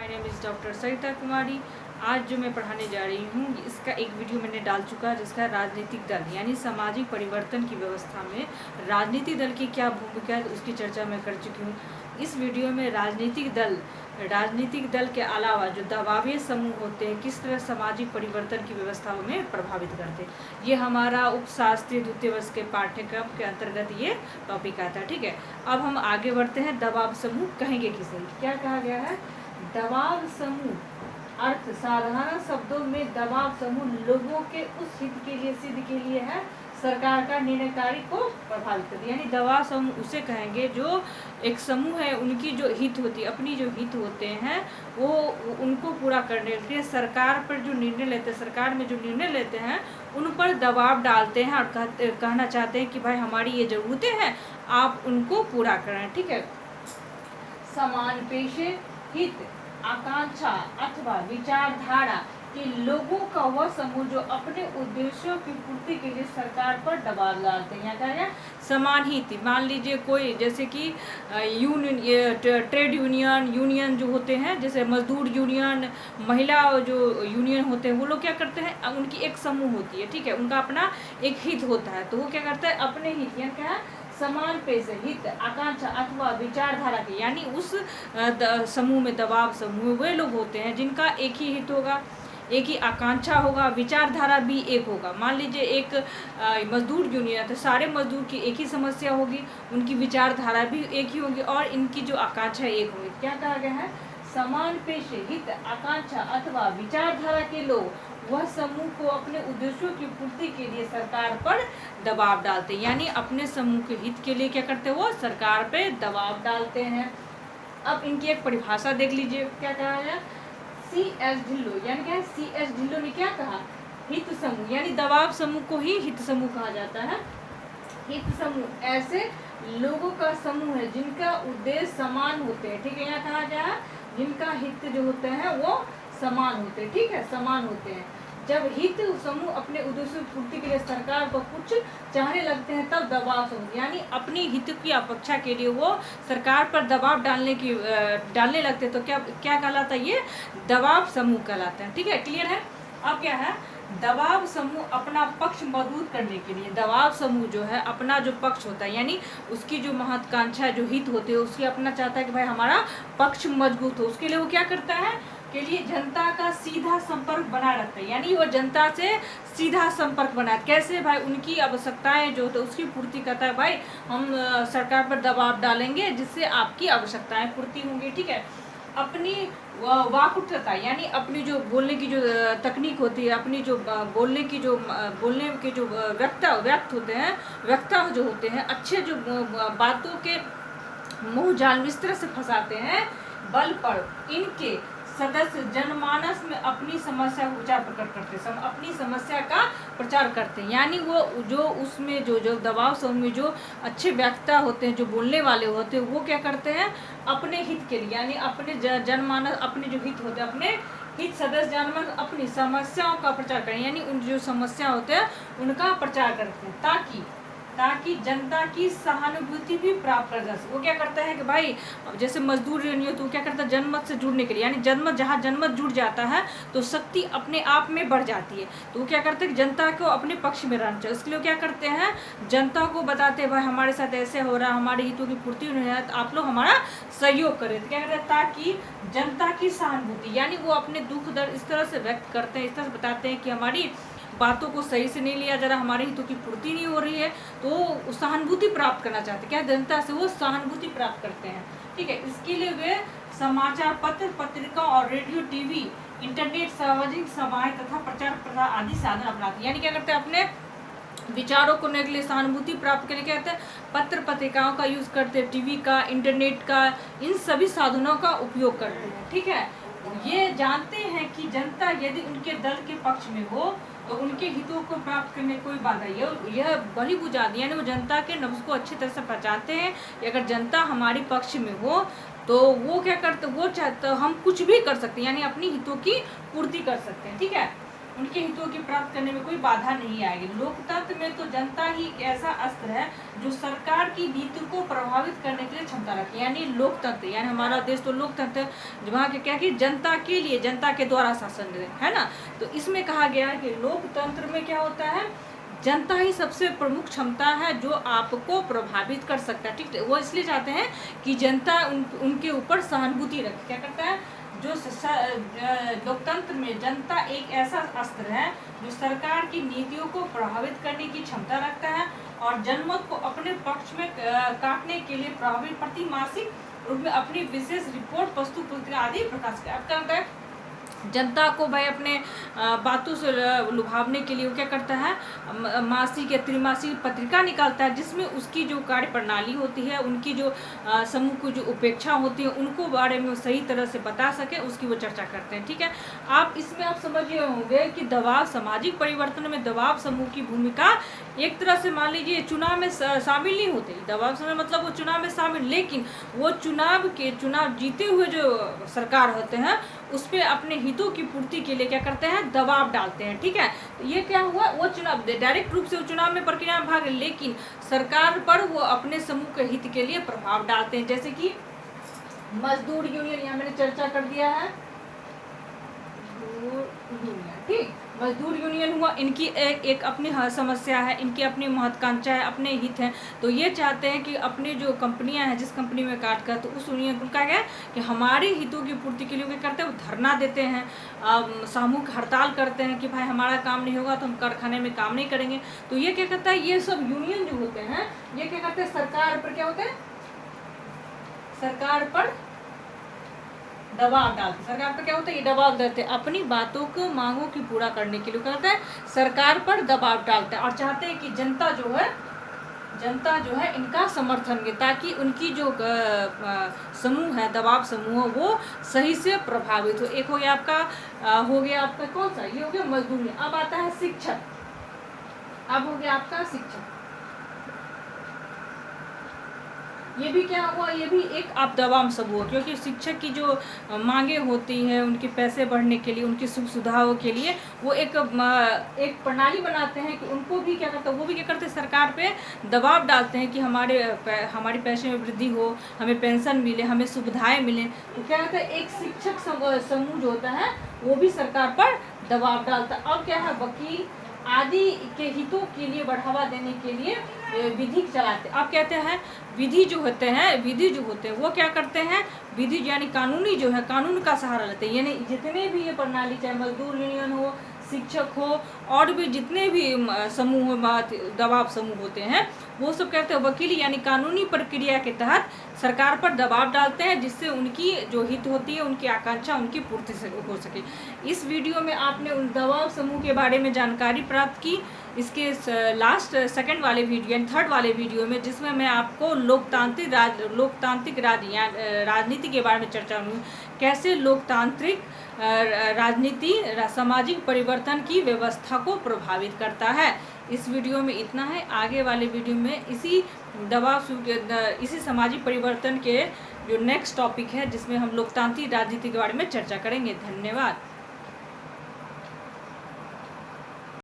My name is doctor Sarita Kumari. आज जो मैं पढ़ाने जा रही हूँ इसका एक वीडियो मैंने डाल चुका है जिसका राजनीतिक दल यानी सामाजिक परिवर्तन की व्यवस्था में राजनीतिक दल की क्या भूमिका है उसकी चर्चा मैं कर चुकी हूँ। इस वीडियो में राजनीतिक दल के अलावा जो दबावी समूह होते हैं किस तरह सामाजिक परिवर्तन की व्यवस्था में प्रभावित करते हैं, ये हमारा उपशास्त्रीय द्वितीय वर्ष के पाठ्यक्रम के अंतर्गत ये टॉपिक आता है। ठीक है, अब हम आगे बढ़ते हैं। दबाव समूह कहेंगे किसे, क्या कहा गया है? दबाव समूह अर्थ साधारण शब्दों में दबाव समूह लोगों के उस हित के लिए सिद्ध के लिए है सरकार का निर्णयकारी को प्रभावित करती है। यानी दबाव समूह उसे कहेंगे जो एक समूह है, उनकी जो हित होती है, अपनी जो हित होते हैं वो उनको पूरा करने के लिए सरकार पर जो निर्णय लेते हैं, सरकार में जो निर्णय लेते हैं उन पर दबाव डालते हैं और कहना चाहते हैं कि भाई हमारी ये ज़रूरतें हैं, आप उनको पूरा करें। ठीक है, समान पेशे, हित, आकांक्षा अथवा विचारधारा के लोगों का वह समूह जो अपने उद्देश्यों की पूर्ति के लिए सरकार पर दबाव डालते हैं। क्या है? समान हित। मान लीजिए कोई जैसे कि ट्रेड यूनियन जो होते हैं, जैसे मजदूर यूनियन, महिला जो यूनियन होते हैं, वो लोग क्या करते हैं, उनकी एक समूह होती है। ठीक है, उनका अपना एक हित होता है, तो वो क्या करता है अपने हित यानी क्या है समान पेशे, हित, आकांक्षा अथवा विचारधारा के यानी उस समूह में दबाव समूह वे लोग होते हैं जिनका एक ही हित होगा, एक ही आकांक्षा होगा, विचारधारा भी एक होगा। मान लीजिए एक मजदूर यूनियन है तो सारे मजदूर की एक ही समस्या होगी, उनकी विचारधारा भी एक ही होगी और इनकी जो आकांक्षा एक होगी। क्या कहा गया है? समान पेशे, हित, आकांक्षा अथवा विचारधारा के लोग वह समूह को अपने उद्देश्यों की पूर्ति के लिए सरकार पर दबाव डालते हैं। यानी अपने समूह के हित के लिए क्या करते हैं, वो सरकार पे दबाव डालते हैं। अब इनकी एक परिभाषा देख लीजिए, क्या कहा है? C.S. ढिल्लो यानी क्या है? C.S. ढिल्लो ने क्या कहा? हित समूह यानी दबाव समूह को ही हित समूह कहा जाता है। हित समूह ऐसे लोगों का समूह है जिनका उद्देश्य समान होते हैं। ठीक है, यहाँ कहा गया है जिनका हित जो होते हैं वो समान होते हैं। ठीक है, समान होते हैं। जब हित समूह अपने उद्देश्य की पूर्ति के लिए सरकार को कुछ चाहने लगते हैं तब दबाव समूह यानी अपनी हित की अपेक्षा के लिए वो सरकार पर दबाव डालने लगते हैं तो क्या कहलाता है? ये दबाव समूह कहलाते हैं। ठीक है, क्लियर है? अब क्या है? दबाव समूह अपना पक्ष मजबूत करने के लिए, दबाव समूह जो है अपना जो पक्ष होता है यानी उसकी जो महत्वाकांक्षा जो हित होते हैं उसकी अपना चाहता है कि भाई हमारा पक्ष मजबूत हो, उसके लिए वो क्या करता है के लिए जनता का सीधा संपर्क बना रखता है। यानी वो जनता से सीधा संपर्क बनाए। कैसे? भाई उनकी आवश्यकताएं जो होती है उसकी पूर्ति करता है। भाई हम सरकार पर दबाव डालेंगे जिससे आपकी आवश्यकताएं पूर्ति होंगी। ठीक है, अपनी वाक्पटुता यानी अपनी जो बोलने की जो तकनीक होती है, अपनी जो बोलने के जो व्यक्त होते हैं, वक्ता जो होते हैं, अच्छे जो बातों के मुंह जाल में इस तरह से फंसाते हैं बल पर इनके सदस्य जनमानस में अपनी समस्या का प्रचार प्रकट करते हैं, अपनी समस्या का प्रचार करते हैं। यानी वो जो उसमें जो दबाव समूह में जो अच्छे वक्ता होते हैं, जो बोलने वाले होते हैं, वो क्या करते हैं अपने हित के लिए यानी अपने जनमानस, अपने जो हित होते हैं, अपने हित सदस्य जनमानस अपनी समस्याओं का प्रचार करें यानी उन जो समस्या होते हैं उनका प्रचार करते हैं ताकि जनता की सहानुभूति भी प्राप्त कर जा सके। वो क्या करता है कि भाई जैसे मजदूर यूनियन तो क्या करता है जनमत से जुड़ने के लिए यानी जनमत जहाँ जनमत जुड़ जाता है तो शक्ति अपने आप में बढ़ जाती है। तो वो क्या करते हैं कि जनता को अपने पक्ष में रहना चाहिए। इसके लिए क्या करते हैं जनता को बताते हैं भाई हमारे साथ ऐसे हो रहा है, हमारे हितों की पूर्ति नहीं है, तो आप लोग हमारा सहयोग करें। तो क्या करते हैं ताकि जनता की सहानुभूति यानी वो अपने दुख दर्द इस तरह से व्यक्त करते हैं, इस तरह से बताते हैं कि हमारी बातों को सही से नहीं लिया जा रहा, हमारे हितों की पूर्ति नहीं हो रही है, तो सहानुभूति प्राप्त करना चाहते हैं। क्या जनता से वो सहानुभूति प्राप्त करते हैं। ठीक है, इसके लिए वे समाचार पत्र, पत्रिका और रेडियो, टीवी, इंटरनेट, सामाजिक सभाएं तथा प्रचार प्रसार आदि साधन अपनाते हैं। यानी क्या करते हैं अपने विचारों को करने के लिए, सहानुभूति प्राप्त करने के लिए क्या कहते हैं पत्र पत्रिकाओं का यूज़ करते हैं, टीवी का, इंटरनेट का, इन सभी साधनों का उपयोग करते हैं। ठीक है, ये जानते हैं कि जनता यदि उनके दल के पक्ष में हो तो उनके हितों को प्राप्त करने कोई बाधा यह बड़ी बुझाती यानी वो जनता के नब्ज को अच्छी तरह से पहचानते हैं कि अगर जनता हमारी पक्ष में हो तो वो क्या करते, वो चाहते हम कुछ भी कर सकते हैं यानी अपनी हितों की पूर्ति कर सकते हैं। ठीक है, उनके हितों की प्राप्त करने में कोई बाधा नहीं आएगी। लोकतंत्र में तो जनता ही एक ऐसा अस्त्र है जो सरकार की नीति को प्रभावित करने के लिए क्षमता रखती है। यानी लोकतंत्र, यानी हमारा देश तो लोकतंत्र है, वहाँ के क्या कि जनता के लिए, जनता के द्वारा शासन है ना। तो इसमें कहा गया है कि लोकतंत्र में क्या होता है, जनता ही सबसे प्रमुख क्षमता है जो आपको प्रभावित कर सकता है। ठीक है, वो इसलिए चाहते हैं कि जनता उनके ऊपर सहानुभूति रखे। क्या करता है, जो लोकतंत्र में जनता एक ऐसा अस्त्र है जो सरकार की नीतियों को प्रभावित करने की क्षमता रखता है और जनमत को अपने पक्ष में काटने के लिए प्रभावित प्रतिमासिक रूप में अपनी विशेष रिपोर्ट, वस्तु पत्रिका आदि प्रकाशित करता है। जनता को भाई अपने बातों से लुभावने के लिए वो क्या करता है, मासिक या त्रिमासिक पत्रिका निकालता है जिसमें उसकी जो कार्य प्रणाली होती है, उनकी जो समूह की जो उपेक्षा होती है, उनको बारे में सही तरह से बता सके, उसकी वो चर्चा करते हैं। ठीक है, आप इसमें आप समझ रहे होंगे कि दबाव, सामाजिक परिवर्तन में दबाव समूह की भूमिका एक तरह से मान लीजिए चुनाव में शामिल नहीं होते। दबाव समूह मतलब वो चुनाव में शामिल, लेकिन वो चुनाव जीते हुए जो सरकार होते हैं उस पर अपने हितों की पूर्ति के लिए क्या करते हैं, दबाव डालते हैं। ठीक है, ये क्या हुआ, वो चुनाव डायरेक्ट रूप से वो चुनाव में प्रक्रिया में भाग, लेकिन सरकार पर वो अपने समूह के हित के लिए प्रभाव डालते हैं। जैसे कि मजदूर यूनियन, यहाँ मैंने चर्चा कर दिया है, ठीक, मजदूर यूनियन हुआ, इनकी एक अपनी समस्या है, इनकी अपनी महत्वाकांक्षा है, अपने हित हैं। तो ये चाहते हैं कि अपनी जो कंपनियां हैं, जिस कंपनी में काट कर, तो उस यूनियन को क्या है कि हमारे हितों की पूर्ति के लिए क्या करते हैं, वो धरना देते हैं, सामूहिक हड़ताल करते हैं कि भाई हमारा काम नहीं होगा तो हम कारखाने में काम नहीं करेंगे। तो ये क्या करता है, ये सब यूनियन जो होते हैं ये क्या करते हैं, सरकार पर क्या होते हैं, सरकार पर दबाव डालते, सरकार पर क्या होता है, ये दबाव देते हैं, अपनी बातों को, मांगों की पूरा करने के लिए करता है, सरकार पर दबाव डालते हैं और चाहते हैं कि जनता जो है इनका समर्थन करे, ताकि उनकी जो समूह है, दबाव समूह, वो सही से प्रभावित हो। एक हो गया आपका कौन सा, ये हो गया मजदूरी। अब आता है शिक्षक, अब हो गया आपका शिक्षक। ये भी क्या हुआ, ये भी एक आप दबाव समूह, क्योंकि शिक्षक की जो मांगे होती हैं, उनके पैसे बढ़ने के लिए, उनकी सुख सुविधाओं के लिए वो एक प्रणाली बनाते हैं कि उनको भी क्या करते हैं, वो भी क्या करते हैं, सरकार पे दबाव डालते हैं कि हमारी पैसे में वृद्धि हो, हमें पेंशन मिले, हमें सुविधाएं मिले। तो क्या होता है, एक शिक्षक समूह जो होता है वो भी सरकार पर दबाव डालता है। अब क्या है, वकील आदि के हितों के लिए बढ़ावा देने के लिए विधि चलाते हैं। अब कहते हैं विधि जो होते हैं वो क्या करते हैं, विधि यानी कानूनी जो है, कानून का सहारा लेते हैं। यानी जितने भी ये प्रणाली, चाहे मजदूर यूनियन हो, शिक्षक हो, और भी जितने भी समूह दबाव समूह होते हैं, वो सब कहते हैं वकील यानी कानूनी प्रक्रिया के तहत सरकार पर दबाव डालते हैं, जिससे उनकी जो हित होती है, उनकी आकांक्षा, उनकी पूर्ति हो सके। इस वीडियो में आपने उन दबाव समूह के बारे में जानकारी प्राप्त की। इसके सेकंड वाले वीडियो यानी थर्ड वाले वीडियो में, जिसमें मैं आपको लोकतांत्रिक राजनीति के बारे में चर्चा करूँ, कैसे लोकतांत्रिक राजनीति सामाजिक परिवर्तन की व्यवस्था को प्रभावित करता है। इस वीडियो में इतना है। आगे वाले वीडियो में इसी सामाजिक परिवर्तन के जो नेक्स्ट टॉपिक है, जिसमें हम लोकतांत्रिक राजनीति के बारे में चर्चा करेंगे। धन्यवाद।